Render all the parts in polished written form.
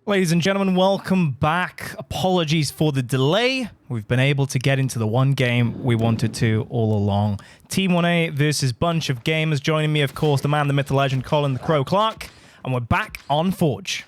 Ladies and gentlemen, welcome back. Apologies for the delay. We've been able to get into the one game we wanted to all along. Team 1A versus bunch of gamers. Joining me, of course, the man, the myth, the legend, Colin the Crow Clark. And we're back on Forge.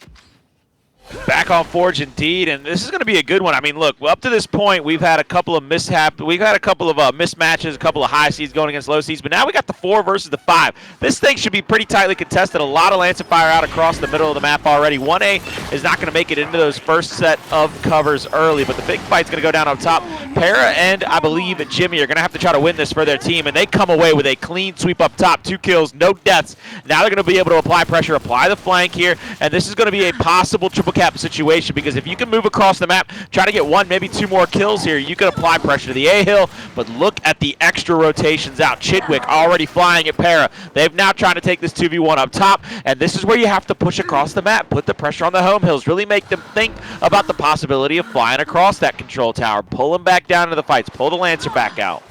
Back on Forge indeed, and this is going to be a good one. I mean, look, up to this point, we've had a couple of mishaps. We've had a couple of mismatches, a couple of high seeds going against low seeds, but now we got the 4 versus the 5. This thing should be pretty tightly contested. A lot of Lance and Fire out across the middle of the map already. 1A is not going to make it into those first set of covers early, but the big fight's going to go down up top. Para and, I believe, Jimmy are going to have to try to win this for their team, and they come away with a clean sweep up top. 2 kills, no deaths. Now they're going to be able to apply pressure, apply the flank here, and this is going to be a possible triple cap situation, because if you can move across the map, try to get 1, maybe 2 more kills here, you can apply pressure to the A-hill, but look at the extra rotations out. Chidwick already flying at Para. They've now trying to take this 2v1 up top, and this is where you have to push across the map, put the pressure on the home hills, really make them think about the possibility of flying across that control tower, pull them back down into the fights, pull the Lancer back out.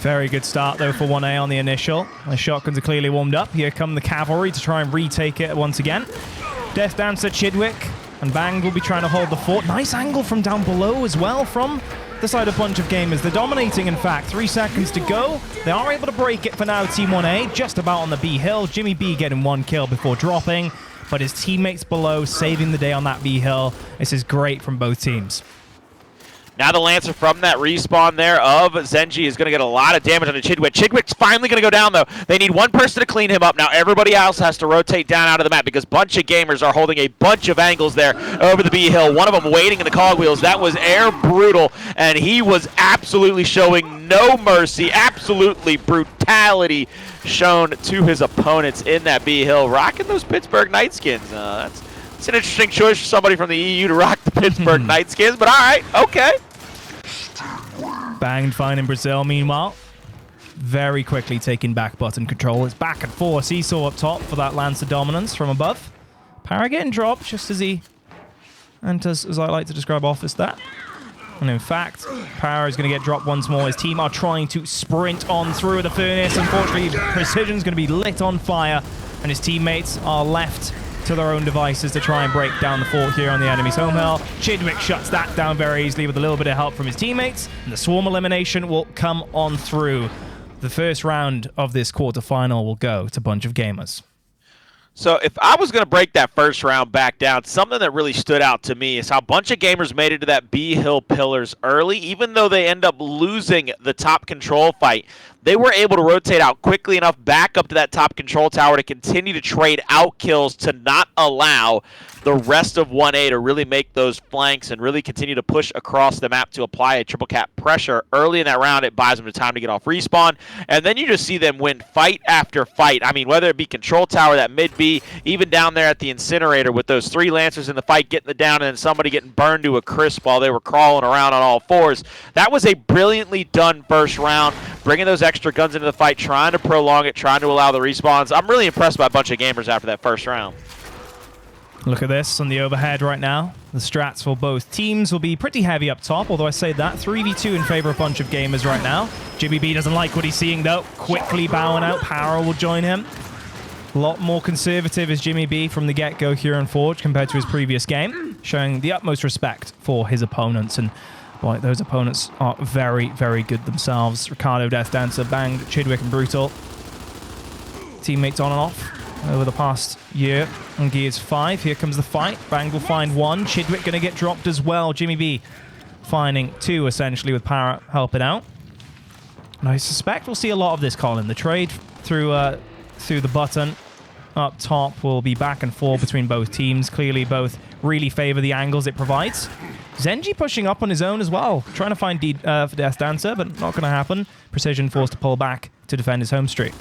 Very good start, though, for 1A on the initial. The shotguns are clearly warmed up. Here come the cavalry to try and retake it once again. Death Dancer, Chidwick, and Bang will be trying to hold the fort. Nice angle from down below as well from the side of bunch of gamers. They're dominating, in fact. 3 seconds to go. They are able to break it for now, Team 1A, just about on the B hill. Jimmy B getting 1 kill before dropping, but his teammates below saving the day on that B hill. This is great from both teams. Now the Lancer from that respawn there of Zenji is going to get a lot of damage on the Chidwick. Chidwick's finally going to go down, though. They need 1 person to clean him up. Now everybody else has to rotate down out of the map because bunch of gamers are holding a bunch of angles there over the B hill. One of them waiting in the cogwheels. That was Air Brutal, and he was absolutely showing no mercy, absolutely brutality shown to his opponents in that B hill. Rocking those Pittsburgh Night Skins. It's an interesting choice for somebody from the EU to rock the Pittsburgh Night Skins, but all right, okay. Banged fine in Brazil, meanwhile. Very quickly taking back button control. It's back and forth. Seesaw up top for that Lancer dominance from above. Para getting dropped just as he enters, as I like to describe Office that. And in fact, Para is going to get dropped once more. His team are trying to sprint on through the furnace. Unfortunately, Precision's going to be lit on fire, and his teammates are left to their own devices to try and break down the fort here on the enemy's home hill. Chidwick shuts that down very easily with a little bit of help from his teammates, and the swarm elimination will come on through. The first round of this quarterfinal will go to bunch of gamers. So if I was going to break that first round back down, something that really stood out to me is how a bunch of gamers made it to that B hill pillars early. Even though they end up losing the top control fight, they were able to rotate out quickly enough back up to that top control tower to continue to trade out kills to not allow the rest of 1A to really make those flanks and really continue to push across the map to apply a triple cap pressure. Early in that round, it buys them the time to get off respawn, and then you just see them win fight after fight. I mean, whether it be control tower, that mid B, even down there at the incinerator with those 3 Lancers in the fight getting it down and then somebody getting burned to a crisp while they were crawling around on all 4s. That was a brilliantly done first round, bringing those extra guns into the fight, trying to prolong it, trying to allow the respawns. I'm really impressed by a bunch of gamers after that first round. Look at this on the overhead right now. The strats for both teams will be pretty heavy up top, although I say that. 3v2 in favor of a bunch of gamers right now. Jimmy B doesn't like what he's seeing, though. Quickly bowing out. Para will join him. A lot more conservative is Jimmy B from the get-go here on Forge compared to his previous game, showing the utmost respect for his opponents. And boy, those opponents are very, very good themselves. Ricardo, Death Dancer, Banged, Chidwick, and Brutal. Teammates on and off over the past year on Gears 5. Here comes the fight. Bang will find 1. Chidwick going to get dropped as well. Jimmy B finding 2, essentially, with Para helping out. And I suspect we'll see a lot of this, Colin. The trade through the button up top will be back and forth between both teams. Clearly, both really favor the angles it provides. Zenji pushing up on his own as well, trying to find Death Dancer, but not going to happen. Precision forced to pull back to defend his home street.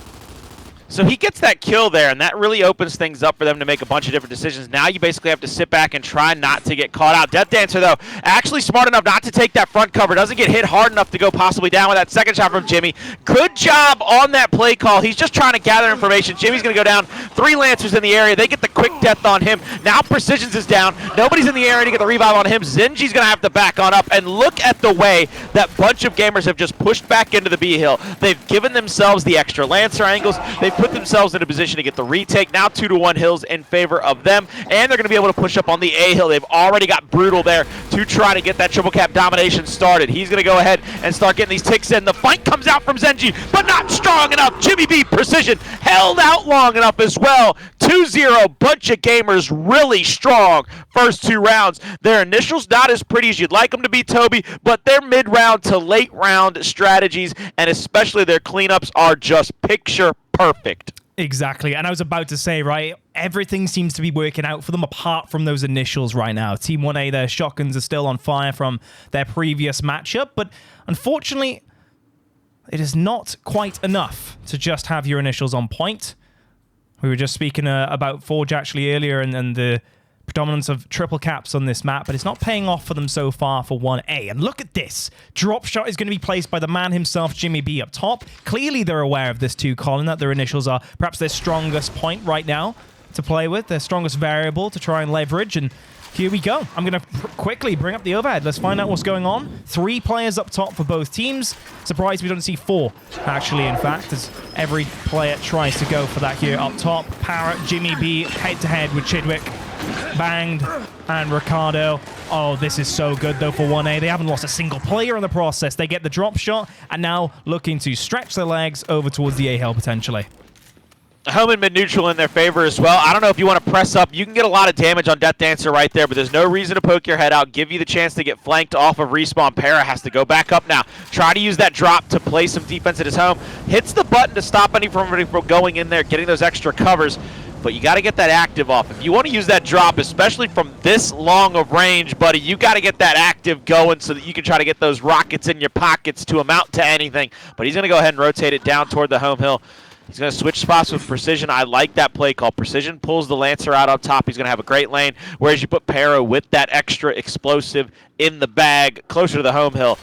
So he gets that kill there, and that really opens things up for them to make a bunch of different decisions. Now you basically have to sit back and try not to get caught out. Death Dancer, though, actually smart enough not to take that front cover. Doesn't get hit hard enough to go possibly down with that second shot from Jimmy. Good job on that play call. He's just trying to gather information. Jimmy's going to go down. 3 Lancers in the area. They get the quick death on him. Now Precision's is down. Nobody's in the area to get the revive on him. Zenji's going to have to back on up. And look at the way that bunch of gamers have just pushed back into the B hill. They've given themselves the extra Lancer angles. They've put themselves in a position to get the retake. Now 2-1 Hills in favor of them, and they're going to be able to push up on the A hill. They've already got Brutal there to try to get that triple cap domination started. He's going to go ahead and start getting these ticks in. The fight comes out from Zenji, but not strong enough. Jimmy B Precision held out long enough as well. 2-0, bunch of gamers really strong first 2 rounds. Their initials not as pretty as you'd like them to be, Toby, but their mid-round to late-round strategies and especially their cleanups are just picture perfect. Exactly, and I was about to say, right, everything seems to be working out for them apart from those initials right now. Team 1A, their shotguns are still on fire from their previous matchup, but unfortunately, it is not quite enough to just have your initials on point. We were just speaking about Forge actually earlier and the predominance of triple caps on this map, but it's not paying off for them so far for 1A. And look at this. Drop shot is going to be placed by the man himself, Jimmy B, up top. Clearly they're aware of this too, Colin, that their initials are perhaps their strongest point right now to play with, their strongest variable to try and leverage, and here we go. I'm going to quickly bring up the overhead. Let's find out what's going on. 3 players up top for both teams. Surprised we don't see 4, actually, in fact, as every player tries to go for that here up top. Parrot, Jimmy B, head-to-head with Chidwick. Banged, and Ricardo. Oh, this is so good, though, for 1A. They haven't lost a single player in the process. They get the drop shot, and now looking to stretch their legs over towards the A-hill, potentially. Home and mid-neutral in their favor as well. I don't know if you want to press up. You can get a lot of damage on Death Dancer right there, but there's no reason to poke your head out, give you the chance to get flanked off of respawn. Para has to go back up now. Try to use that drop to play some defense at his home. Hits the button to stop anybody from going in there, getting those extra covers, but you got to get that active off. If you want to use that drop, especially from this long of range, buddy, you got to get that active going so that you can try to get those rockets in your pockets to amount to anything. But he's going to go ahead and rotate it down toward the home hill. He's going to switch spots with Precision. I like that play call. Precision pulls the Lancer out up top. He's going to have a great lane, whereas you put Pero with that extra explosive in the bag closer to the home hill.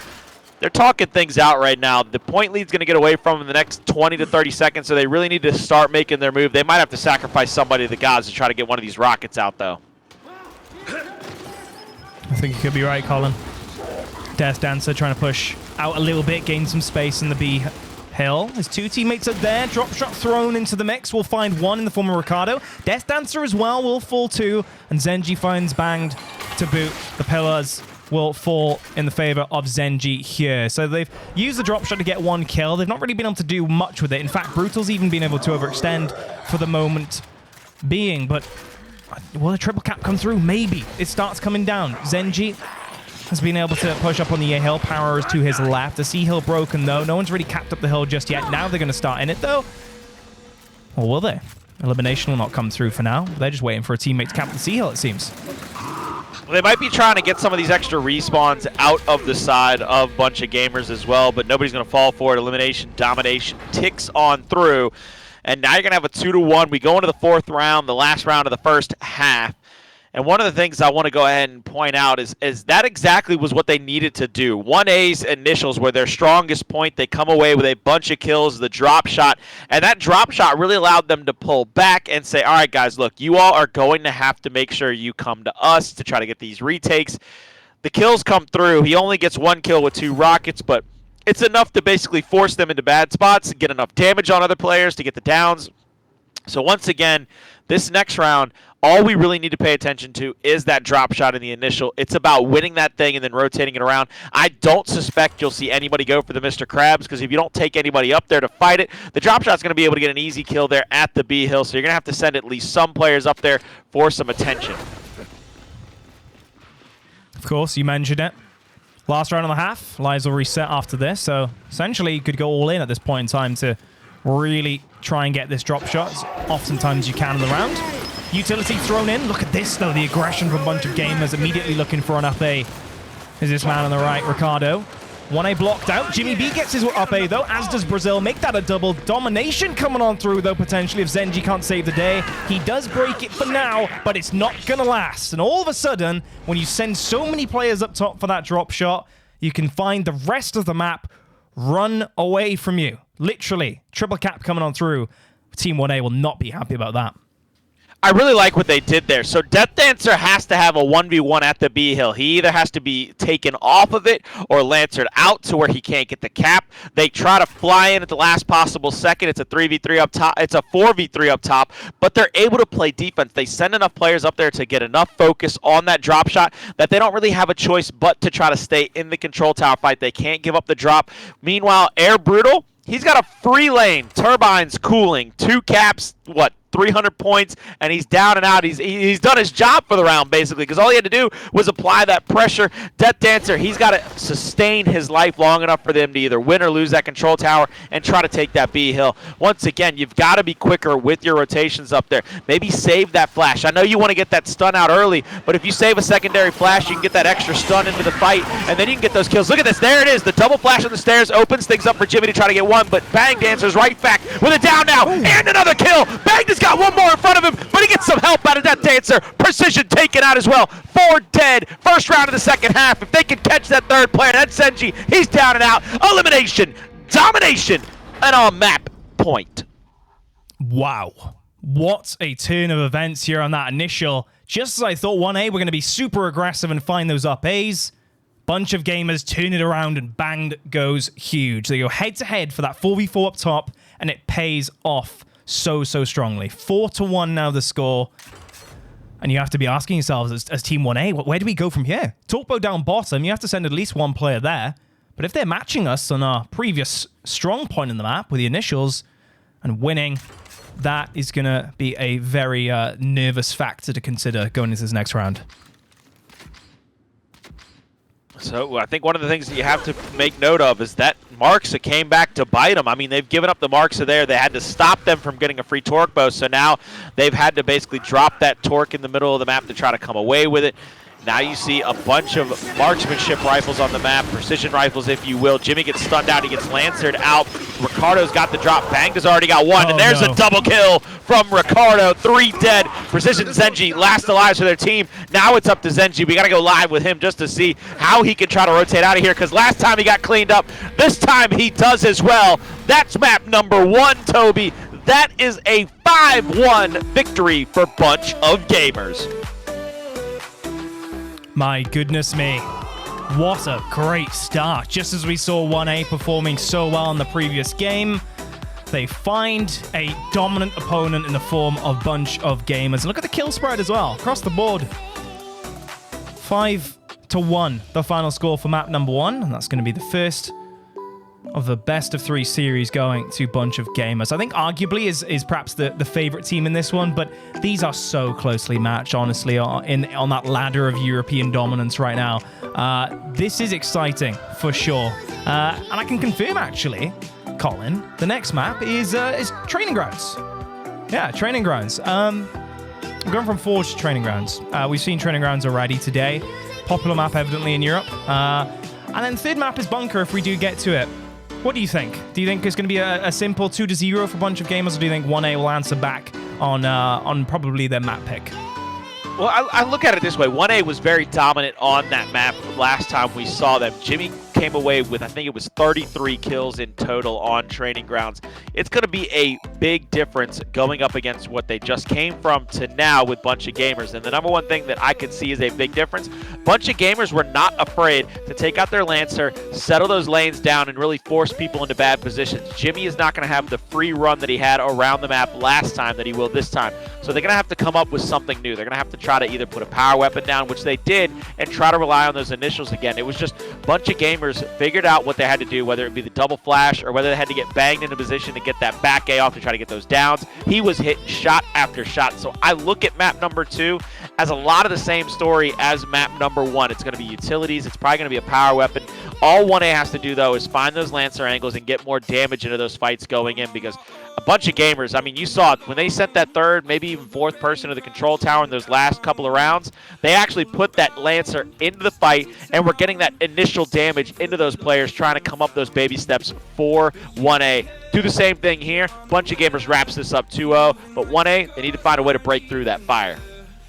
They're talking things out right now. The point lead's going to get away from them in the next 20 to 30 seconds, so they really need to start making their move. They might have to sacrifice somebody to the gods to try to get one of these rockets out, though. I think you could be right, Colin. Death Dancer trying to push out a little bit, gain some space in the B hill. His 2 teammates are there. Drop shot thrown into the mix. We'll find 1 in the form of Ricardo. Death Dancer as well will fall 2, and Zenji finds banged to boot. The pillars will fall in the favor of Zenji here. So they've used the drop shot to get 1 kill. They've not really been able to do much with it. In fact, Brutal's even been able to overextend for the moment being, but will a triple cap come through? Maybe. It starts coming down. Zenji has been able to push up on the A hill. Power is to his left. The C hill broken, though. No one's really capped up the hill just yet. Now they're going to start in it, though. Or will they? Elimination will not come through for now. They're just waiting for a teammate to cap the C hill, it seems. They might be trying to get some of these extra respawns out of the side of bunch of gamers as well, but nobody's going to fall for it. Elimination, domination ticks on through. And now you're going to have a 2-1. We go into the 4th round, the last round of the first half. And one of the things I want to go ahead and point out is that exactly was what they needed to do. 1A's initials were their strongest point. They come away with a bunch of kills, the drop shot. And that drop shot really allowed them to pull back and say, all right, guys, look, you all are going to have to make sure you come to us to try to get these retakes. The kills come through. He only gets 1 kill with 2 rockets, but it's enough to basically force them into bad spots, get enough damage on other players to get the downs. So once again, this next round, all we really need to pay attention to is that drop shot in the initial. It's about winning that thing and then rotating it around. I don't suspect you'll see anybody go for the Mr. Krabs, because if you don't take anybody up there to fight it, the drop shot's going to be able to get an easy kill there at the B hill. So you're going to have to send at least some players up there for some attention. Of course, you mentioned it. Last round and a half. Lives will reset after this. So essentially, you could go all in at this point in time to really try and get this drop shot as oftentimes you can in the round. Utility thrown in. Look at this, though. The aggression from a bunch of gamers immediately looking for an up A. Is this man on the right, Ricardo. 1A blocked out. Jimmy B gets his up A, though, as does Brazil. Make that a double. Domination coming on through, though, potentially, if Zenji can't save the day. He does break it for now, but it's not going to last. And all of a sudden, when you send so many players up top for that drop shot, you can find the rest of the map run away from you. Literally. Triple cap coming on through. Team 1A will not be happy about that. I really like what they did there. So Death Dancer has to have a 1v1 at the B hill. He either has to be taken off of it or lancered out to where he can't get the cap. They try to fly in at the last possible second. It's a 3v3 up top. It's a 4v3 up top, but they're able to play defense. They send enough players up there to get enough focus on that drop shot that they don't really have a choice but to try to stay in the control tower fight. They can't give up the drop. Meanwhile, Air Brutal, he's got a free lane, turbines cooling, 2 caps, 300 points, and he's down and out. He's done his job for the round, basically, because all he had to do was apply that pressure. Death Dancer, he's got to sustain his life long enough for them to either win or lose that control tower and try to take that B hill. Once again, you've got to be quicker with your rotations up there. Maybe save that flash. I know you want to get that stun out early, but if you save a secondary flash, you can get that extra stun into the fight, and then you can get those kills. Look at this. There it is. The double flash on the stairs opens things up for Jimmy to try to get one, but Bang Dancer's right back with a down now, and another kill. Bang has got one more in front of him, but he gets some help out of Death Dancer. Precision taken out as well. 4 dead. First round of the second half. If they can catch that third player, that's Senji. He's down and out. Elimination, domination, and on map point. Wow. What a turn of events here on that initial. Just as I thought 1A were going to be super aggressive and find those up A's, bunch of gamers turn it around and Bang goes huge. They go head-to-head for that 4v4 up top, and it pays off so strongly. 4-1 now the score. And you have to be asking yourselves as Team 1A, where do we go from here? Torpo down bottom, you have to send at least one player there. But if they're matching us on our previous strong point in the map with the initials and winning, that is going to be a very nervous factor to consider going into this next round. So I think one of the things that you have to make note of is that Marksa came back to bite them. I mean, they've given up the Marksa there. They had to stop them from getting a free torque bow, so now they've had to basically drop that torque in the middle of the map to try to come away with it. Now you see a bunch of marksmanship rifles on the map, precision rifles, if you will. Jimmy gets stunned out. He gets lancered out. Ricardo's got the drop. Bang has already got one, and there's a double kill from Ricardo. 3 dead. Precision Zenji, last alive for their team. Now it's up to Zenji. We got to go live with him just to see how he can try to rotate out of here, because last time he got cleaned up, this time he does as well. That's map number 1, Toby. That is a 5-1 victory for Bunch of Gamers. My goodness me. What a great start. Just as we saw 1A performing so well in the previous game, they find a dominant opponent in the form of Bunch of Gamers. Look at the kill spread as well, across the board. 5-1, the final score for map number 1, and that's going to be the first of the best of 3 series going to Bunch of Gamers. I think arguably is perhaps the favorite team in this one, but these are so closely matched, honestly, on that ladder of European dominance right now. This is exciting for sure. And I can confirm, actually, Colin, the next map is Training Grounds. Yeah, Training Grounds. I'm going from Forge to Training Grounds. We've seen Training Grounds already today. Popular map, evidently, in Europe. And then third map is Bunker if we do get to it. What do you think? Do you think it's going to be a simple 2-0 for a bunch of gamers, or do you think 1A will answer back on probably their map pick? Well, I look at it this way. 1A was very dominant on that map last time we saw them. Jimmy came away with, I think it was 33 kills in total on Training Grounds. It's going to be a big difference going up against what they just came from to now with Bunch of Gamers. And the number one thing that I could see is a big difference. Bunch of Gamers were not afraid to take out their Lancer, settle those lanes down, and really force people into bad positions. Jimmy is not going to have the free run that he had around the map last time that he will this time. So they're going to have to come up with something new. They're going to have to try to either put a power weapon down, which they did, and try to rely on those initials again. It was just Bunch of Gamers figured out what they had to do, whether it be the double flash or whether they had to get banged into position to get that back A off to try to get those downs. He was hitting shot after shot. So I look at map number 2 as a lot of the same story as map number 1. It's going to be utilities. It's probably going to be a power weapon. All 1A has to do, though, is find those Lancer angles and get more damage into those fights going in, because a Bunch of Gamers, I mean, you saw it when they sent that third, maybe even fourth person to the control tower in those last couple of rounds. They actually put that Lancer into the fight, and we're getting that initial damage into those players trying to come up those baby steps for 1A. Do the same thing here. Bunch of Gamers wraps this up 2-0, but 1A, they need to find a way to break through that fire.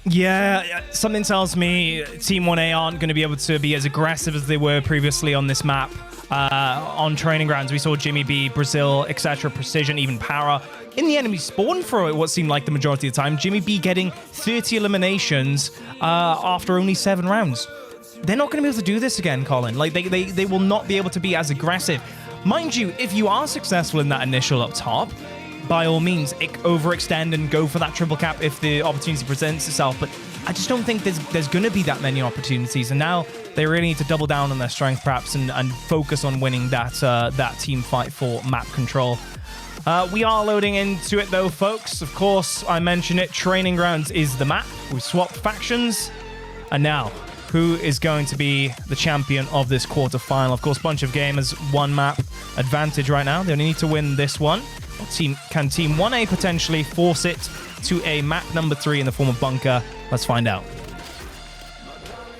Yeah, something tells me Team 1A aren't going to be able to be as aggressive as they were previously on this map. On Training Grounds, we saw Jimmy B, Brazil, etc., Precision, even Para in the enemy spawn for what seemed like the majority of the time. Jimmy B getting 30 eliminations after only 7 rounds. They're not going to be able to do this again, Colin. Like, they will not be able to be as aggressive. Mind you, if you are successful in that initial up top, by all means, overextend and go for that triple cap if the opportunity presents itself. But I just don't think there's going to be that many opportunities. And now they really need to double down on their strength, perhaps, and focus on winning that team fight for map control. We are loading into it, though, folks. Of course, I mentioned it. Training Grounds is the map. We've swapped factions. And now, who is going to be the champion of this quarterfinal? Of course, bunch of gamers, 1 map advantage right now. They only need to win this one. Can Team 1A potentially force it to a map number 3 in the form of Bunker? Let's find out.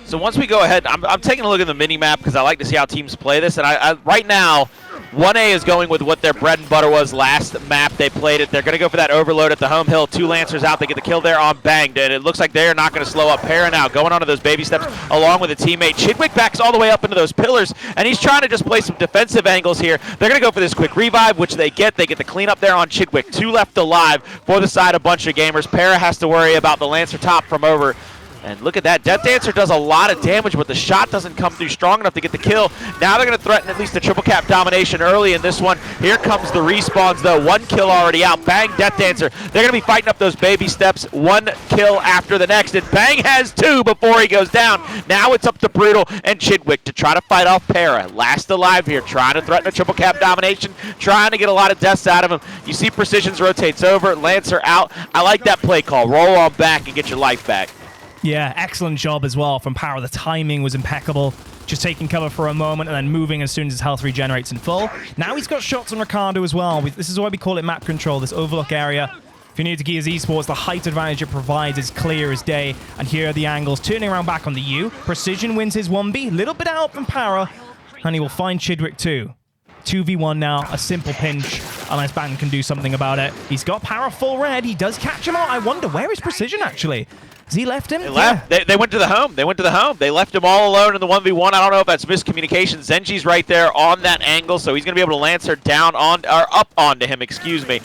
So once we go ahead, I'm taking a look at the mini-map because I like to see how teams play this. And I right now, 1A is going with what their bread and butter was last map they played it. They're going to go for that overload at the home hill. 2 Lancers out. They get the kill there on Banged. And it looks like they're not going to slow up. Para now going onto those baby steps along with a teammate. Chidwick backs all the way up into those pillars. And he's trying to just play some defensive angles here. They're going to go for this quick revive, which they get. They get the cleanup there on Chidwick. 2 left alive for the side of bunch of gamers. Para has to worry about the Lancer top from over. And look at that. Death Dancer does a lot of damage, but the shot doesn't come through strong enough to get the kill. Now they're going to threaten at least the triple cap domination early in this one. Here comes the respawns, though. 1 kill already out. Bang, Death Dancer. They're going to be fighting up those baby steps. 1 kill after the next. And Bang has 2 before he goes down. Now it's up to Brutal and Chidwick to try to fight off Para. Last alive here, trying to threaten a triple cap domination, trying to get a lot of deaths out of him. You see Precisions rotates over. Lancer out. I like that play call. Roll on back and get your life back. Yeah, excellent job as well from Power. The timing was impeccable. Just taking cover for a moment and then moving as soon as his health regenerates in full. Now he's got shots on Ricardo as well. This is why we call it map control, this overlook area. If you're new to Gears Esports, the height advantage it provides is clear as day. And here are the angles. Turning around back on the U. Precision wins his 1B. Little bit out from Power. And he will find Chidwick too. 2v1 now, a simple pinch, unless Bang can do something about it. He's got Power full red. He does catch him out. I wonder, where is Precision actually? Has he left him? They left. Yeah. They went to the home. They went to the home. They left him all alone in the 1v1. I don't know if that's miscommunication. Zenji's right there on that angle, so he's going to be able to Lancer down on, or up onto him, excuse me.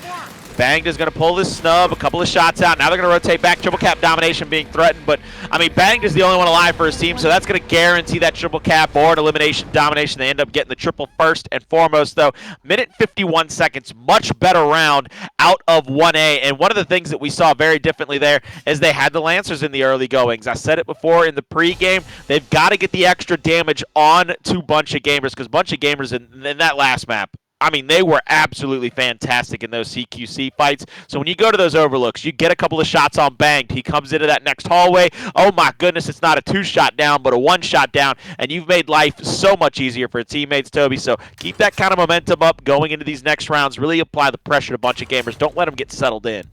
Banged is going to pull this snub, a couple of shots out. Now they're going to rotate back. Triple cap domination being threatened, but I mean, Banged is the only one alive for his team, so that's going to guarantee that triple cap or an elimination domination. They end up getting the triple first and foremost, though. Minute 51 seconds, much better round out of 1A. And one of the things that we saw very differently there is they had the Lancers in the early goings. I said it before in the pregame, they've got to get the extra damage on to Bunch of Gamers, because Bunch of Gamers in that last map, I mean, they were absolutely fantastic in those CQC fights. So when you go to those overlooks, you get a couple of shots on Banged. He comes into that next hallway. Oh my goodness, it's not a 2-shot down, but a 1-shot down. And you've made life so much easier for teammates, Toby. So keep that kind of momentum up going into these next rounds. Really apply the pressure to Bunch of Gamers. Don't let them get settled in.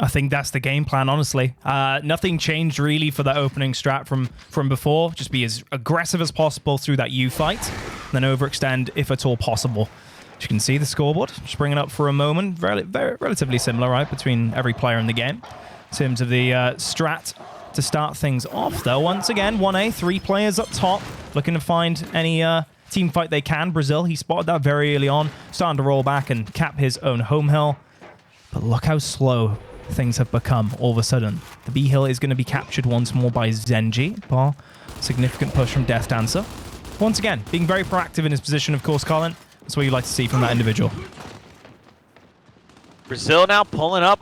I think that's the game plan, honestly. Nothing changed really for that opening strat from before. Just be as aggressive as possible through that U fight, then overextend if at all possible. As you can see, the scoreboard just bringing up for a moment. Very relatively similar, right, between every player in the game. In terms of the strat to start things off, though, once again, 1A, 3 players up top, looking to find any team fight they can. Brazil, he spotted that very early on, starting to roll back and cap his own home hill. But look how slow things have become all of a sudden. The B hill is going to be captured once more by Zenji. Bar significant push from Death Dancer. Once again, being very proactive in his position, of course, Colin. That's what you like to see from that individual. Brazil now pulling up.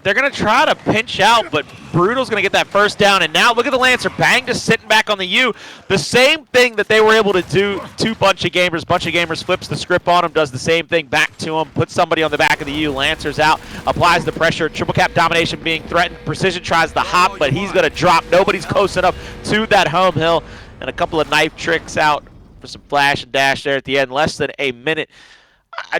They're going to try to pinch out, but Brutal's going to get that first down. And now look at the Lancer. Bang just sitting back on the U. The same thing that they were able to do to Bunch of Gamers. Bunch of Gamers flips the script on him, does the same thing back to him, puts somebody on the back of the U. Lancer's out, applies the pressure. Triple cap domination being threatened. Precision tries the hop, but he's going to drop. Nobody's close enough to that home hill. And a couple of knife tricks out for some flash and dash there at the end. Less than a minute. I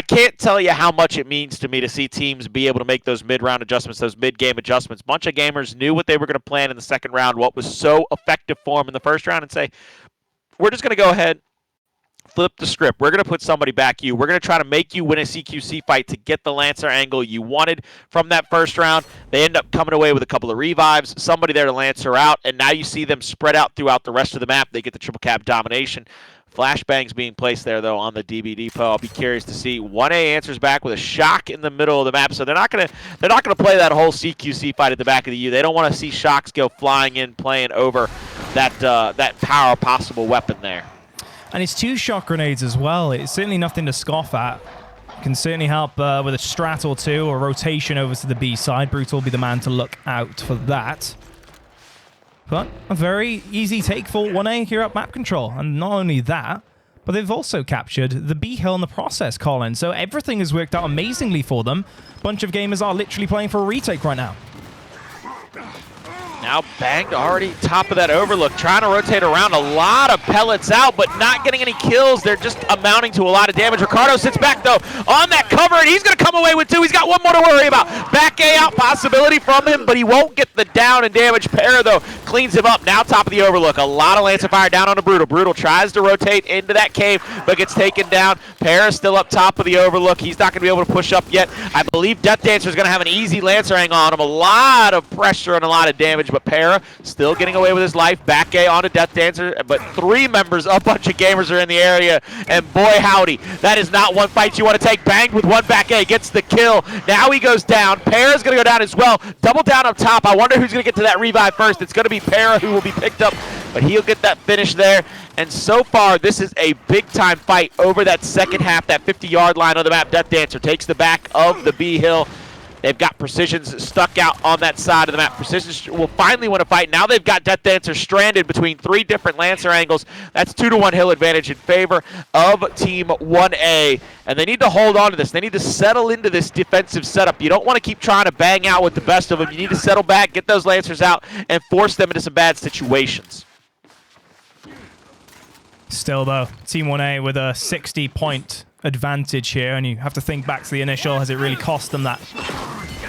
can't tell you how much it means to me to see teams be able to make those mid-round adjustments, those mid-game adjustments. Bunch of Gamers knew what they were going to plan in the second round, what was so effective for them in the first round, and say, we're just going to go ahead, flip the script. We're going to put somebody back you. We're going to try to make you win a CQC fight to get the Lancer angle you wanted from that first round. They end up coming away with a couple of revives, somebody there to Lancer out, and now you see them spread out throughout the rest of the map. They get the triple cap domination. Flashbangs being placed there, though, on the DB Depot. I'll be curious to see. 1A answers back with a shock in the middle of the map, so they're not gonna play that whole CQC fight at the back of the U. They don't want to see shocks go flying in, playing over that power possible weapon there. And it's 2 shock grenades as well. It's certainly nothing to scoff at. Can certainly help with a strat or 2 or rotation over to the B side. Brutal will be the man to look out for that. But a very easy take for 1A here at map control. And not only that, but they've also captured the B hill in the process, Colin. So everything has worked out amazingly for them. Bunch of gamers are literally playing for a retake right now. Now banged already top of that overlook, trying to rotate around. A lot of pellets out, but not getting any kills. They're just amounting to a lot of damage. Ricardo sits back, though, on that cover, and he's going to come away with 2. He's got 1 more to worry about. Back A out possibility from him, but he won't get the down and damage. Para, though, cleans him up. Now top of the overlook. A lot of Lancer fire down on the Brutal. Brutal tries to rotate into that cave, but gets taken down. Para still up top of the overlook. He's not going to be able to push up yet. I believe Death Dancer is going to have an easy Lancer hang on him. A lot of pressure and a lot of damage, but Para still getting away with his life. Back A onto Death Dancer, but 3 members, a bunch of gamers are in the area, and boy howdy, that is not one fight you want to take. Banged with 1 back A, gets the kill. Now he goes down. Para's going to go down as well. Double down up top. I wonder who's going to get to that revive first. It's going to be Para who will be picked up, but he'll get that finish there. And so far, this is a big-time fight over that second half, that 50-yard line of the map. Death Dancer takes the back of the B hill. They've got Precisions stuck out on that side of the map. Precisions will finally win a fight. Now they've got Death Dancer stranded between 3 different Lancer angles. That's 2-to-1 hill advantage in favor of Team 1A. And they need to hold on to this. They need to settle into this defensive setup. You don't want to keep trying to bang out with the best of them. You need to settle back, get those Lancers out, and force them into some bad situations. Still, though, Team 1A with a 60-point advantage here, and you have to think back to the initial. Has it really cost them that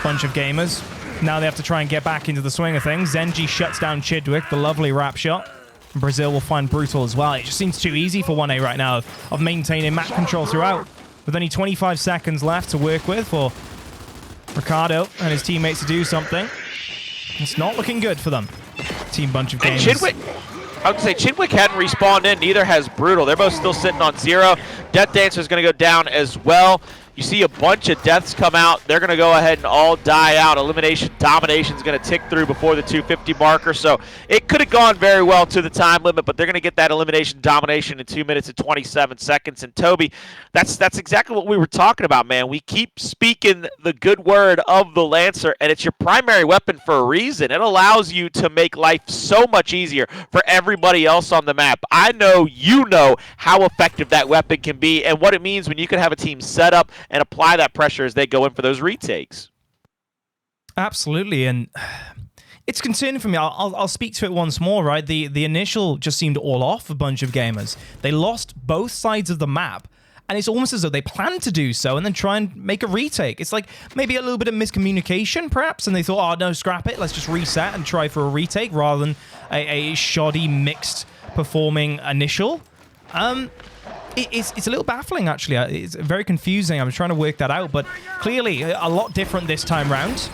bunch of gamers? Now they have to try and get back into the swing of things. Zenji shuts down Chidwick, the lovely wrap shot. Brazil will find Brutal as well. It just seems too easy for 1A right now of maintaining map control throughout. With only 25 seconds left to work with for Ricardo and his teammates to do something. It's not looking good for them. Team bunch of gamers. Chidwick, I would say Chidwick hadn't respawned in, neither has Brutal. They're both still sitting on 0. Death Dancer is going to go down as well. You see a bunch of deaths come out. They're going to go ahead and all die out. Elimination Domination is going to tick through before the 250 marker. So it could have gone very well to the time limit, but they're going to get that Elimination Domination in 2 minutes and 27 seconds. And Toby, that's exactly what we were talking about, man. We keep speaking the good word of the Lancer, and it's your primary weapon for a reason. It allows you to make life so much easier for everybody else on the map. I know you know how effective that weapon can be and what it means when you can have a team set up and apply that pressure as they go in for those retakes. Absolutely, and it's concerning for me. I'll speak to it once more, right? The initial just seemed all off a bunch of gamers. They lost both sides of the map, and it's almost as though they planned to do so and then try and make a retake. It's like maybe a little bit of miscommunication, perhaps, and they thought, oh, no, scrap it. Let's just reset and try for a retake rather than a shoddy, mixed performing initial. It's a little baffling, actually. It's very confusing. I'm trying to work that out, but clearly a lot different this time round.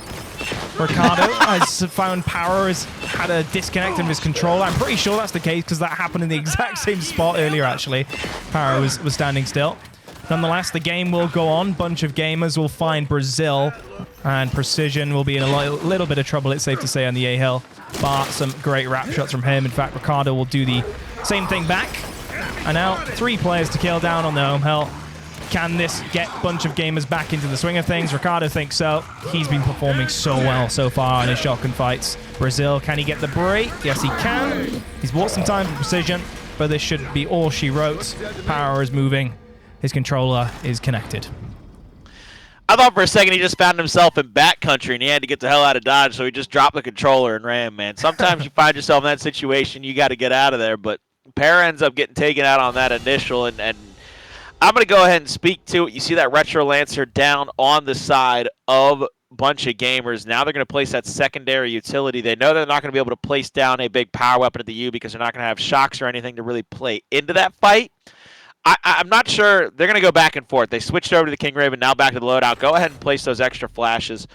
Ricardo has found power, has had a disconnect in his controller. I'm pretty sure that's the case because that happened in the exact same spot earlier, actually. Power was standing still. Nonetheless, the game will go on. Bunch of gamers will find Brazil, and Precision will be in a little bit of trouble, it's safe to say, on the A-Hill. But some great wrap shots from him. In fact, Ricardo will do the same thing back. And now 3 players to kill down on the home hill. Can this get a bunch of gamers back into the swing of things? Ricardo thinks so. He's been performing so well so far in his shotgun fights. Brazil, can he get the break? Yes, he can. He's bought some time for Precision, but this should be all she wrote. Power is moving. His controller is connected. I thought for a second he just found himself in backcountry and he had to get the hell out of Dodge, so he just dropped the controller and ran, man. Sometimes you find yourself in that situation, you got to get out of there, but Para ends up getting taken out on that initial, and I'm going to go ahead and speak to it. You see that Retro Lancer down on the side of bunch of gamers. Now they're going to place that secondary utility. They know they're not going to be able to place down a big power weapon at the U because they're not going to have shocks or anything to really play into that fight. I'm not sure. They're going to go back and forth. They switched over to the King Raven, now back to the loadout. Go ahead and place those extra flashes.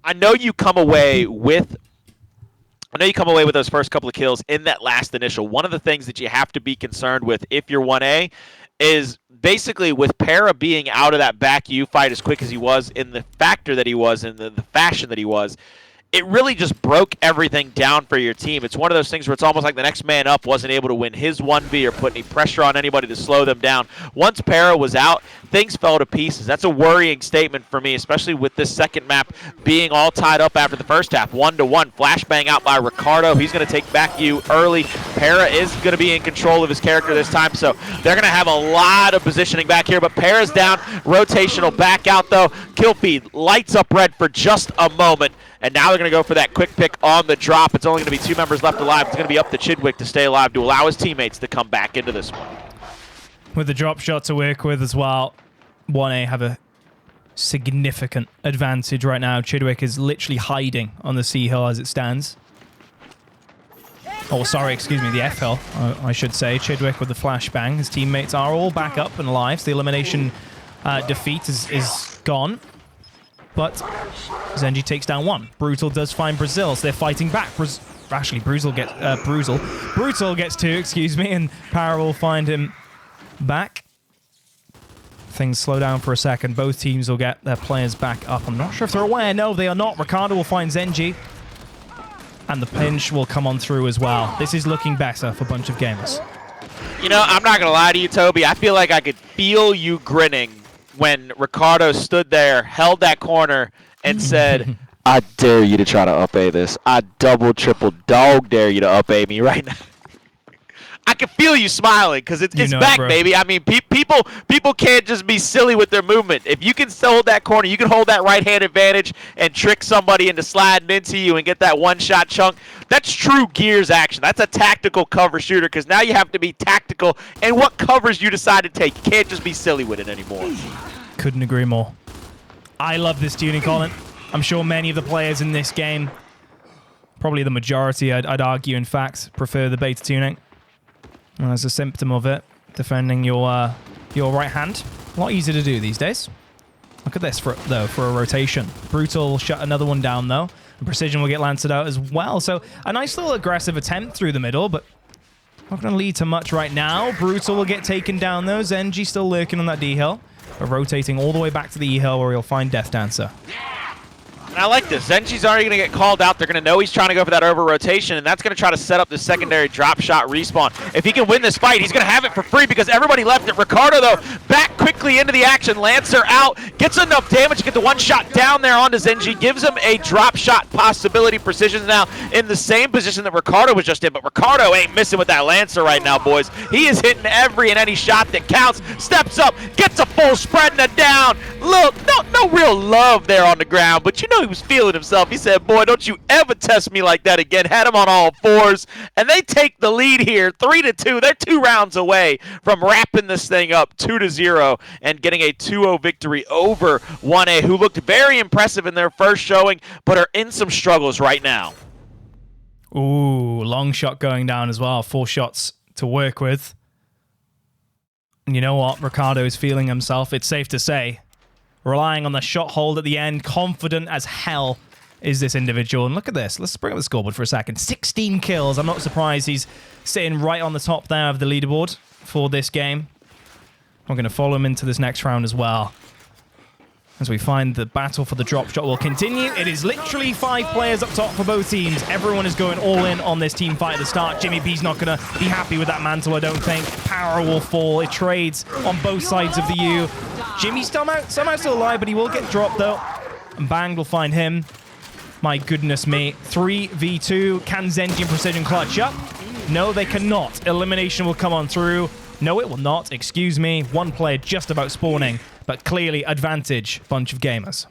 I know you come away with I know you come away with those first couple of kills in that last initial. One of the things that you have to be concerned with if you're 1A is basically with Para being out of that back U fight as quick as he was, in the factor that he was, in the fashion that he was, it really just broke everything down for your team. It's one of those things where it's almost like the next man up wasn't able to win his 1v or put any pressure on anybody to slow them down. Once Para was out, things fell to pieces. That's a worrying statement for me, especially with this second map being all tied up after the first half. 1-1, flashbang out by Ricardo. He's going to take back you early. Para is going to be in control of his character this time, so they're going to have a lot of positioning back here, but Para's down. Rotational back out, though. Kill feed lights up red for just a moment. And now they're going to go for that quick pick on the drop. It's only going to be 2 members left alive. It's going to be up to Chidwick to stay alive to allow his teammates to come back into this one. With the drop shot to work with as well, 1A have a significant advantage right now. Chidwick is literally hiding on the C hill as it stands. Oh, sorry, excuse me, the F hill, I should say. Chidwick with the flashbang. His teammates are all back up and alive. So the elimination defeat is gone. But Zenji takes down one. Brutal does find Brazil, so they're fighting back. Actually, Brutal gets two, excuse me, and Para will find him back. Things slow down for a second. Both teams will get their players back up. I'm not sure if they're aware. No, they are not. Ricardo will find Zenji. And the pinch will come on through as well. This is looking better for Bunch of Gamers. You know, I'm not going to lie to you, Toby. I feel like I could feel you grinning when Ricardo stood there, held that corner, and said, I dare you to try to up-A this. I double, triple, dog dare you to up-A me right now. I can feel you smiling because it's back, baby. I mean, people can't just be silly with their movement. If you can hold that corner, you can hold that right-hand advantage and trick somebody into sliding into you and get that one-shot chunk. That's true Gears action. That's a tactical cover shooter because now you have to be tactical and what covers you decide to take. You can't just be silly with it anymore. Couldn't agree more. I love this tuning, Colin. I'm sure many of the players in this game, probably the majority, I'd argue, in fact, prefer the beta tuning. As a symptom of it, defending your right hand. A lot easier to do these days. Look at this, for a rotation. Brutal will shut another one down, though. And Precision will get lanced out as well. So a nice little aggressive attempt through the middle, but not going to lead to much right now. Brutal will get taken down, though. Zenji still lurking on that D hill, but rotating all the way back to the E hill where he'll find Death Dancer. And I like this. Zenji's already going to get called out. They're going to know he's trying to go for that over-rotation, and that's going to try to set up the secondary drop shot respawn. If he can win this fight, he's going to have it for free because everybody left it. Ricardo, though, back quickly into the action. Lancer out, gets enough damage to get the one shot down there onto Zenji, gives him a drop shot possibility. Precision's now in the same position that Ricardo was just in, but Ricardo ain't missing with that Lancer right now, boys. He is hitting every and any shot that counts. Steps up, gets a full spread and a down. Look, no real love there on the ground, but you know he was feeling himself. He said, boy, don't you ever test me like that again. Had him on all fours, and they take the lead here 3-2. They're 2 rounds away from wrapping this thing up 2-0 and getting a 2-0 victory over 1A, who looked very impressive in their first showing, but are in some struggles right now. Ooh, long shot going down as well. 4 shots to work with. And you know what? Ricardo is feeling himself. It's safe to say. Relying on the shot hold at the end, confident as hell is this individual. And look at this. Let's bring up the scoreboard for a second. 16 kills. I'm not surprised he's sitting right on the top there of the leaderboard for this game. I'm going to follow him into this next round as well. As we find the battle for the drop shot will continue. It is literally 5 players up top for both teams. Everyone is going all in on this team fight at the start. Jimmy B's not going to be happy with that mantle, I don't think. Power will fall. It trades on both sides of the U. Jimmy's somehow still alive, but he will get dropped, though. And Bang will find him. My goodness me. 3v2. Can Zenji and Precision clutch up? No, they cannot. Elimination will come on through. No, it will not. Excuse me. 1 player just about spawning, but clearly advantage Bunch of Gamers.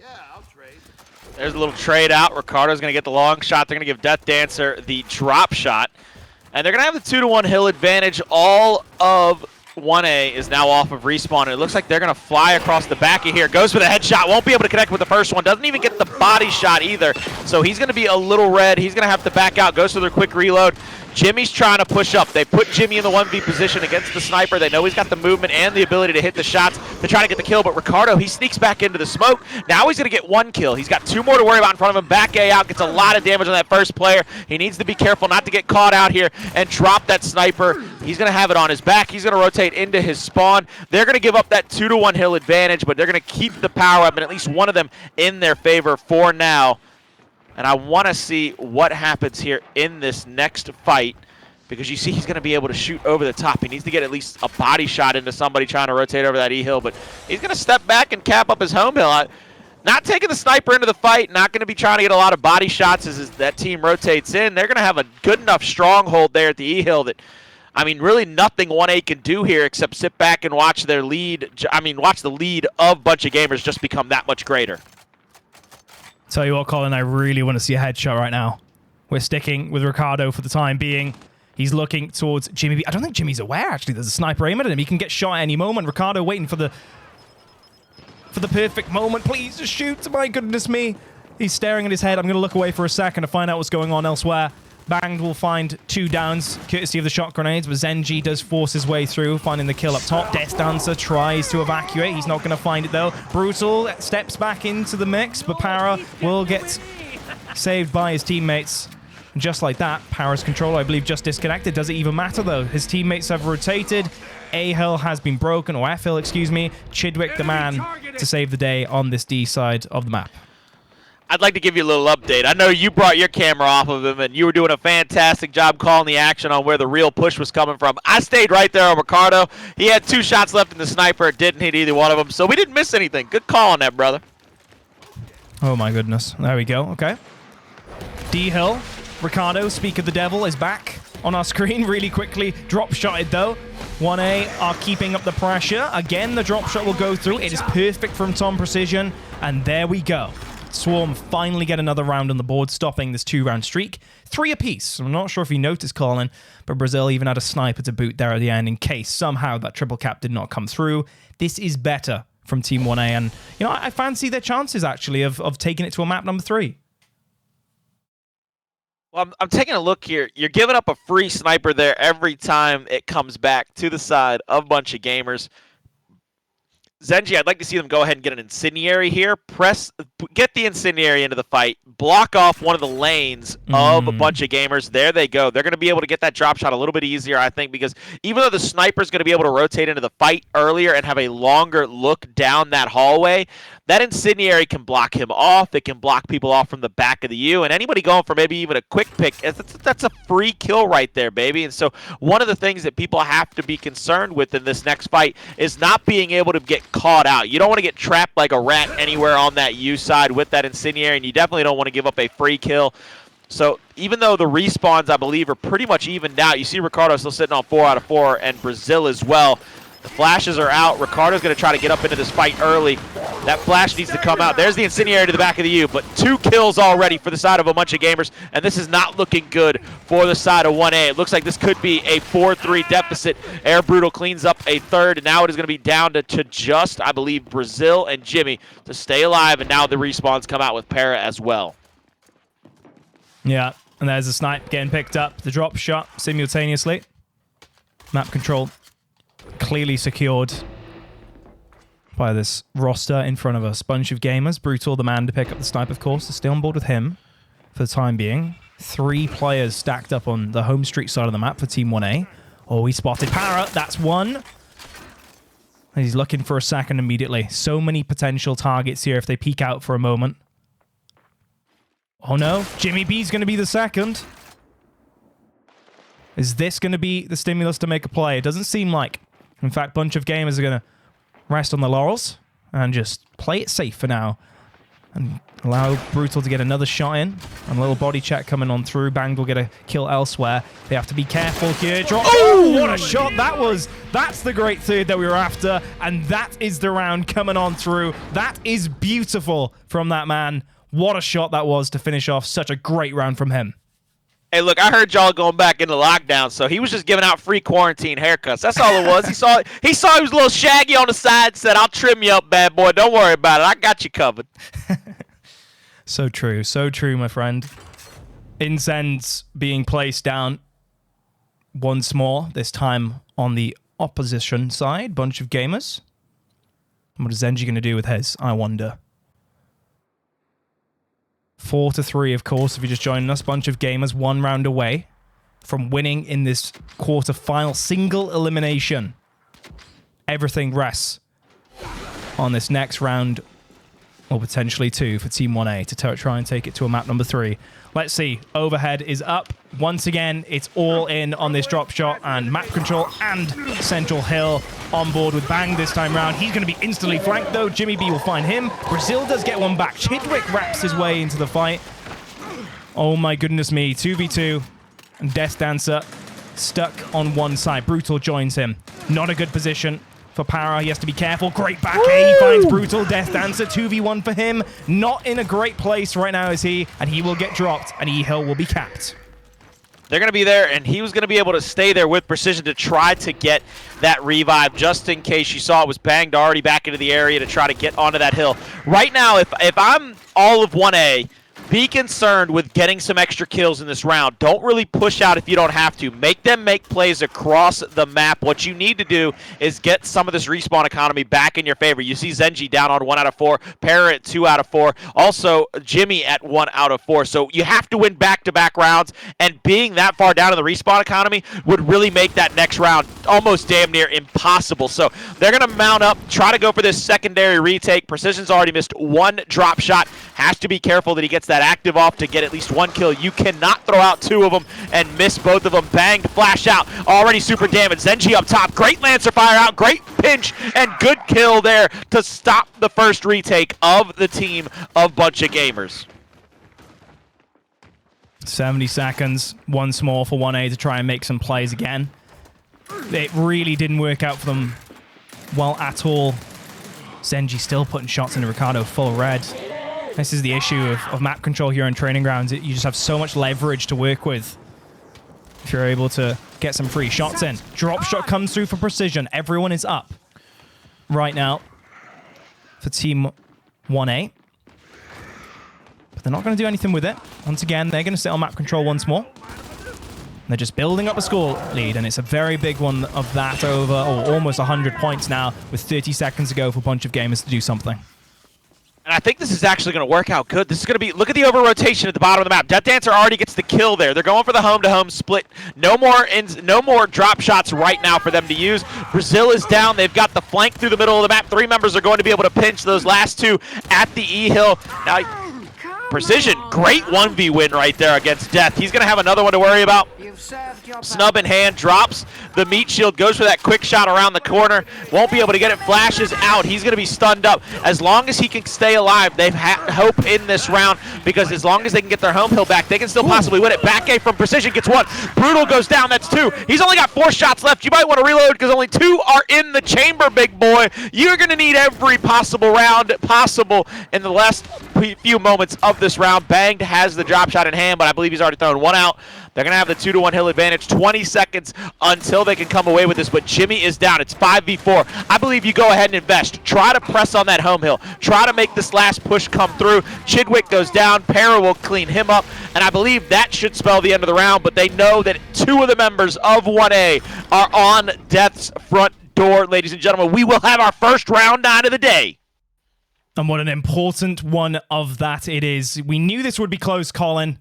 There's a little trade out. Ricardo's going to get the long shot. They're going to give Death Dancer the drop shot. And they're going to have the 2-1 hill advantage. All of 1A is now off of respawn. And it looks like they're going to fly across the back of here. Goes for the headshot. Won't be able to connect with the first one. Doesn't even get the body shot either. So he's going to be a little red. He's going to have to back out. Goes for their quick reload. Jimmy's trying to push up. They put Jimmy in the 1v position against the sniper. They know he's got the movement and the ability to hit the shots to try to get the kill, but Ricardo, he sneaks back into the smoke. Now he's going to get 1 kill. He's got 2 more to worry about in front of him. Back A out, gets a lot of damage on that first player. He needs to be careful not to get caught out here and drop that sniper. He's going to have it on his back. He's going to rotate into his spawn. They're going to give up that 2-to-1 hill advantage, but they're going to keep the power up and at least one of them in their favor for now. And I want to see what happens here in this next fight, because you see he's going to be able to shoot over the top. He needs to get at least a body shot into somebody trying to rotate over that E-hill, but he's going to step back and cap up his home hill. Not taking the sniper into the fight, not going to be trying to get a lot of body shots as that team rotates in. They're going to have a good enough stronghold there at the E-hill that, I mean, really nothing 1A can do here except sit back and watch their lead. Watch the lead of Bunch of Gamers just become that much greater. Tell you what, Colin, I really want to see a headshot right now. We're sticking with Ricardo for the time being. He's looking towards Jimmy B. I don't think Jimmy's aware, actually. There's a sniper aiming at him. He can get shot at any moment. Ricardo waiting for the perfect moment. Please, just shoot. My goodness me. He's staring at his head. I'm going to look away for a second to find out what's going on elsewhere. Banged will find 2 downs, courtesy of the shot grenades, but Zenji does force his way through, finding the kill up top. Death Dancer tries to evacuate. He's not going to find it, though. Brutal steps back into the mix, but Para will get saved by his teammates. Just like that, Para's control, I believe, just disconnected. Does it even matter, though? His teammates have rotated. A-hill has been broken, or F-hill, excuse me. Chidwick, the man, to save the day on this D side of the map. I'd like to give you a little update. I know you brought your camera off of him, and you were doing a fantastic job calling the action on where the real push was coming from. I stayed right there on Ricardo. He had 2 shots left in the sniper. Didn't hit either one of them, so we didn't miss anything. Good call on that, brother. Oh, my goodness. There we go. Okay. D-hill. Ricardo, Speak of the Devil, is back on our screen really quickly. Drop shotted, though. 1A are keeping up the pressure. Again, the drop shot will go through. It is perfect from Tom Precision, and there we go. Swarm finally get another round on the board, stopping this 2-round streak. 3 apiece. I'm not sure if you noticed, Colin, but Brazil even had a sniper to boot there at the end in case somehow that triple cap did not come through. This is better from Team 1A, and you know, I fancy their chances, actually, of taking it to a map number 3. Well, I'm taking a look here. You're giving up a free sniper there every time it comes back to the side of Bunch of Gamers. Zenji, I'd like to see them go ahead and get an incendiary here. Get the incendiary into the fight. Block off one of the lanes of a Bunch of Gamers. There they go. They're going to be able to get that drop shot a little bit easier, I think, because even though the sniper's going to be able to rotate into the fight earlier and have a longer look down that hallway, that incendiary can block him off. It can block people off from the back of the U. And anybody going for maybe even a quick pick, that's a free kill right there, baby. And so one of the things that people have to be concerned with in this next fight is not being able to get caught out. You don't want to get trapped like a rat anywhere on that U side with that incendiary, and you definitely don't want to give up a free kill. So even though the respawns, I believe, are pretty much evened out, you see Ricardo still sitting on 4 out of 4, and Brazil as well. The flashes are out. Ricardo's going to try to get up into this fight early. That flash needs to come out. There's the incendiary to the back of the U, but 2 kills already for the side of a Bunch of Gamers, and this is not looking good for the side of 1A. It looks like this could be a 4-3 deficit. Air Brutal cleans up a third, and now it is going to be down to just, I believe, Brazil and Jimmy to stay alive, and now the respawns come out with Para as well. Yeah, and there's a snipe getting picked up. The drop shot simultaneously. Map control clearly secured by this roster in front of us. Bunch of Gamers. Brutal, the man to pick up the snipe, of course, is still on board with him for the time being. 3 players stacked up on the home street side of the map for Team 1A. Oh, he spotted Para. That's 1. He's looking for a second immediately. So many potential targets here if they peek out for a moment. Oh no, Jimmy B's going to be the second. Is this going to be the stimulus to make a play? It doesn't seem like. In fact, Bunch of Gamers are going to rest on the laurels and just play it safe for now. And allow Brutal to get another shot in. And a little body check coming on through. Banged will get a kill elsewhere. They have to be careful here. Drop. Oh, what a shot that was. That's the great third that we were after. And that is the round coming on through. That is beautiful from that man. What a shot that was to finish off such a great round from him. Hey, look, I heard y'all going back into lockdown, so he was just giving out free quarantine haircuts. That's all it was. He saw he was a little shaggy on the side, said, I'll trim you up, bad boy. Don't worry about it. I got you covered. So true, my friend. Incense being placed down. once more, this time on the opposition side. Bunch of gamers. What is Zenji going to do with his, I wonder? 4-3, of course, if you're just joining us. Bunch of gamers, 1 round away from winning in this quarter-final. Single elimination. Everything rests on this next round, or potentially 2 for Team 1A to try and take it to a map number 3. Let's see. Overhead is up. Once again, it's all in on this drop shot, and map control and Central Hill on board with Bang this time round. He's going to be instantly flanked, though. Jimmy B will find him. Brazil does get one back. Chidwick wraps his way into the fight. Oh my goodness me. 2v2. And Death Dancer stuck on one side. Brutal joins him. Not a good position for Para. He has to be careful. Great back A. He finds Brutal. Death Dancer. 2v1 for him. Not in a great place right now is he. And he will get dropped. And E-Hill will be capped. They're going to be there, and he was going to be able to stay there with precision to try to get that revive, just in case you saw it was banged already back into the area to try to get onto that hill. Right now, if I'm all of 1A, be concerned with getting some extra kills in this round. Don't really push out if you don't have to. Make them make plays across the map. What you need to do is get some of this respawn economy back in your favor. You see Zenji down on 1 out of 4, Para at 2 out of 4, also Jimmy at 1 out of 4. So you have to win back-to-back rounds, and being that far down in the respawn economy would really make that next round almost damn near impossible. So they're going to mount up, try to go for this secondary retake. Precision's already missed 1 drop shot. Has to be careful that he gets that active off to get at least 1 kill. You cannot throw out 2 of them and miss both of them. Banged, flash out, already super damaged. Zenji up top, great Lancer fire out, great pinch, and good kill there to stop the first retake of the team of Bunch of Gamers. 70 seconds, once more for 1A to try and make some plays again. It really didn't work out for them well at all. Zenji still putting shots into Ricardo full red. This is the issue of map control here on Training Grounds. You just have so much leverage to work with if you're able to get some free shots in. Drop shot comes through for precision. Everyone is up right now for Team 1A. But they're not going to do anything with it. Once again, they're going to sit on map control once more. They're just building up a score lead, and it's a very big one of that over, or almost 100 points now, with 30 seconds to go for a bunch of gamers to do something. And I think this is actually going to work out good. This is going to be, look at the over-rotation at the bottom of the map. Death Dancer already gets the kill there. They're going for the home-to-home split. No more drop shots right now for them to use. Brazil is down. They've got the flank through the middle of the map. 3 members are going to be able to pinch those last 2 at the E-Hill. Now, Precision, great 1v win right there against Death. He's going to have another one to worry about. Snub in hand, drops the meat shield, goes for that quick shot around the corner. Won't be able to get it, flashes out. He's going to be stunned up. As long as he can stay alive, they've had hope in this round, because as long as they can get their home hill back, they can still possibly win it. Back A from Precision gets 1. Brutal goes down, that's 2. He's only got 4 shots left. You might want to reload because only 2 are in the chamber, big boy. You're going to need every possible round possible in the last few moments of this round. Banged has the drop shot in hand, but I believe he's already thrown 1 out. They're going to have the 2-to-1 hill advantage. 20 seconds until they can come away with this, but Jimmy is down. It's 5v4. I believe you go ahead and invest. Try to press on that home hill. Try to make this last push come through. Chidwick goes down. Para will clean him up, and I believe that should spell the end of the round, but they know that 2 of the members of 1A are on Death's front door, ladies and gentlemen. We will have our first round 9 of the day. And what an important one of that it is. We knew this would be close, Colin.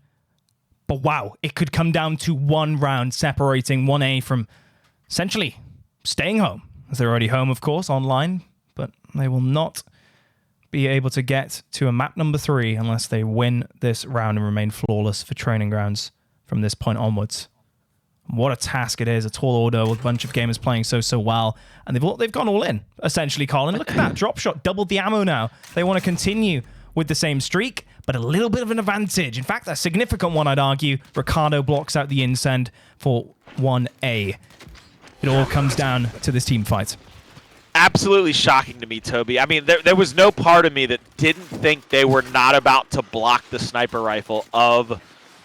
But wow, it could come down to 1 round separating 1A from essentially staying home. As they're already home, of course, online. But they will not be able to get to a map number 3 unless they win this round and remain flawless for Training Grounds from this point onwards. What a task it is. A tall order with a bunch of gamers playing so well. And they've gone all in, essentially, Colin. Look at that. Drop shot, doubled the ammo now. They want to continue with the same streak, but a little bit of an advantage. In fact, a significant one, I'd argue. Ricardo blocks out the insend for 1A. It all comes down to this team fight. Absolutely shocking to me, Toby. I mean, there was no part of me that didn't think they were not about to block the sniper rifle of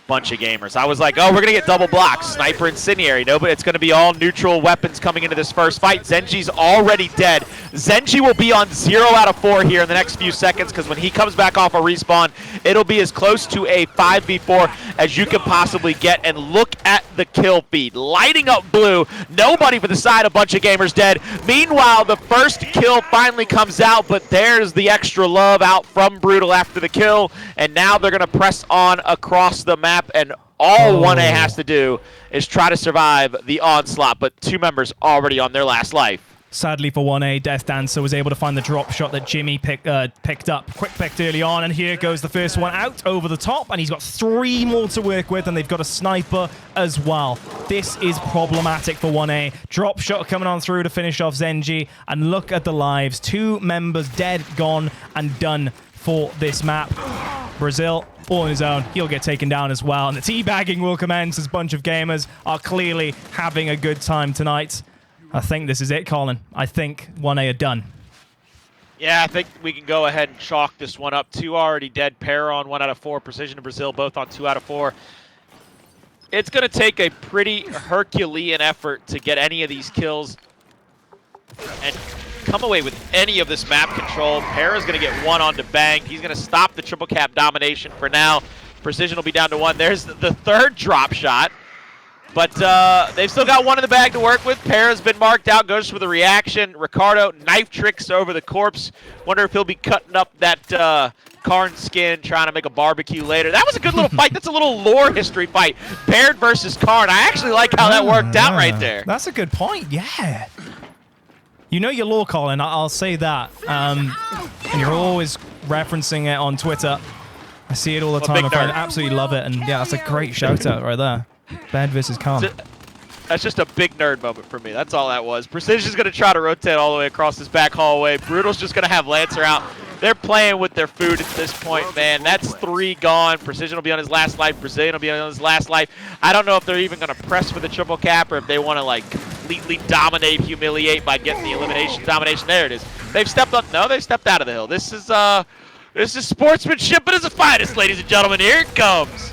bunch of gamers. I was like, oh, we're going to get double blocks, sniper, incendiary. No, but it's going to be all neutral weapons coming into this first fight. Zenji's already dead. Zenji will be on 0 out of 4 here in the next few seconds because when he comes back off a respawn, it'll be as close to a 5v4 as you can possibly get. And look at the kill feed. Lighting up blue. Nobody but the side, a bunch of gamers dead. Meanwhile, the first kill finally comes out, but there's the extra love out from Brutal after the kill. And now they're going to press on across the map. And all 1A has to do is try to survive the onslaught, but 2 members already on their last life. Sadly for 1A, Death Dancer was able to find the drop shot that Jimmy picked up. Quick picked early on, and here goes the first one out over the top, and he's got 3 more to work with, and they've got a sniper as well. This is problematic for 1A. Drop shot coming on through to finish off Zenji, and look at the lives. 2 members dead, gone, and done for this map. Brazil, all on his own. He'll get taken down as well. And the teabagging will commence as a bunch of gamers are clearly having a good time tonight. I think this is it, Colin. I think 1A are done. Yeah, I think we can go ahead and chalk this one up. 2 already dead. Pair on 1 out of 4. Precision and Brazil both on 2 out of 4. It's going to take a pretty Herculean effort to get any of these kills and come away with any of this map control. Para's going to get 1 onto Bang. He's going to stop the triple cap domination for now. Precision will be down to 1. There's the 3rd drop shot. But they've still got 1 in the bag to work with. Para's been marked out, goes for the reaction. Ricardo knife tricks over the corpse. Wonder if he'll be cutting up that Karn skin, trying to make a barbecue later. That was a good little fight. That's a little lore history fight. Baird versus Karn. I actually like how that worked out right there. That's a good point, yeah. You know your lore, Colin, I'll say that. And you're always referencing it on Twitter. I see it all the time. I absolutely love it. And yeah, that's a great shout out right there. Baird versus Karn. That's just a big nerd moment for me. That's all that was. Precision's going to try to rotate all the way across this back hallway. Brutal's just going to have Lancer out. They're playing with their food at this point, man. That's 3 gone. Precision will be on his last life. Brazilian will be on his last life. I don't know if they're even going to press for the triple cap or if they want to, like, completely dominate, humiliate by getting the elimination domination. There it is. They've stepped up. No, they've stepped out of the hill. This is sportsmanship at its finest, ladies and gentlemen. Here it comes.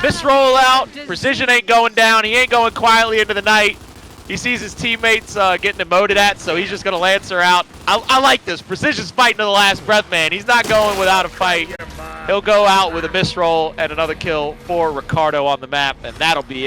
Miss rollout. Precision ain't going down. He ain't going quietly into the night. He sees his teammates getting emoted at, so he's just going to Lancer out. I like this. Precision's fighting to the last breath, man. He's not going without a fight. He'll go out with a misroll and another kill for Ricardo on the map, and that'll be it.